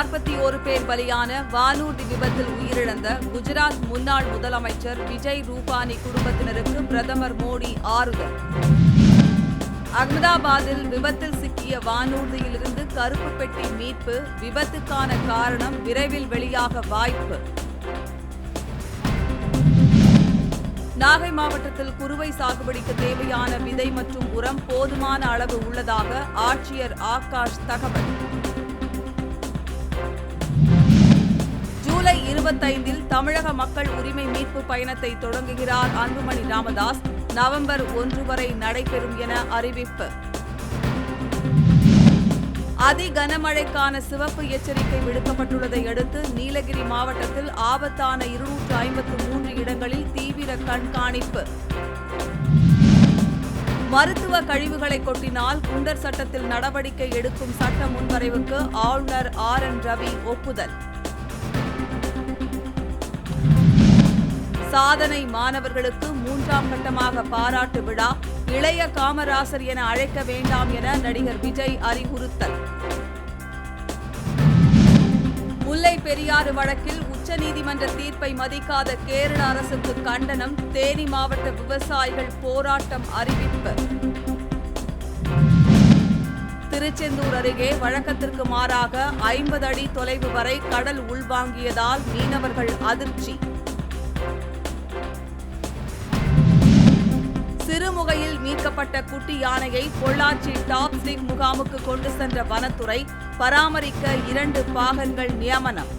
41 பேர் பலியான வானூர்தி விபத்தில் உயிரிழந்த குஜராத் முன்னாள் முதலமைச்சர் விஜய் ரூபானி குடும்பத்தினருக்கு பிரதமர் மோடி ஆறுதல். அகமதாபாத்தில் விபத்தில் சிக்கிய வானூர்தியிலிருந்து கருப்பு பெட்டி மீட்பு, விபத்துக்கான காரணம் விரைவில் வெளியாக வாய்ப்பு. நாகை மாவட்டத்தில் குறுவை சாகுபடிக்கு தேவையான விதை மற்றும் உரம் போதுமான அளவு உள்ளதாக ஆட்சியர் ஆகாஷ் தகவல். ஜூலை 25 தமிழக மக்கள் உரிமை மீட்பு பயணத்தை தொடங்குகிறார் அன்புமணி ராமதாஸ். நவம்பர் 1 வரை நடைபெறும் என அறிவிப்பு. அதி கனமழைக்கான சிவப்பு எச்சரிக்கை விடுக்கப்பட்டுள்ளதை அடுத்து நீலகிரி மாவட்டத்தில் ஆபத்தான 253 இடங்களில் தீவிர கண்காணிப்பு. மருத்துவ கழிவுகளை கொட்டினால் குண்டர் சட்டத்தில் நடவடிக்கை எடுக்கும் சட்ட முன்வரைவுக்கு ஆளுநர் RN ரவி ஒப்புதல். சாதனை மாணவர்களுக்கு 3ஆம் கட்டமாக பாராட்டு விழா, இளைய காமராசர் என அழைக்க வேண்டாம் என நடிகர் விஜய் அறிவுறுத்தல். முல்லை பெரியாறு வழக்கில் உச்சநீதிமன்ற தீர்ப்பை மதிக்காத கேரள அரசுக்கு கண்டனம், தேனி மாவட்ட விவசாயிகள் போராட்டம் அறிவிப்பு. திருச்செந்தூர் அருகே வழக்கத்திற்கு மாறாக 50 அடி தொலைவு வரை கடல் உள்வாங்கியதால் மீனவர்கள் அதிர்ச்சி. சிறுமுகையில் மீட்கப்பட்ட குட்டி யானையை பொள்ளாச்சி டாப் ஸ்லிங் முகாமுக்கு கொண்டு சென்ற வனத்துறை, பராமரிக்க 2 பாகன்கள் நியமனம்.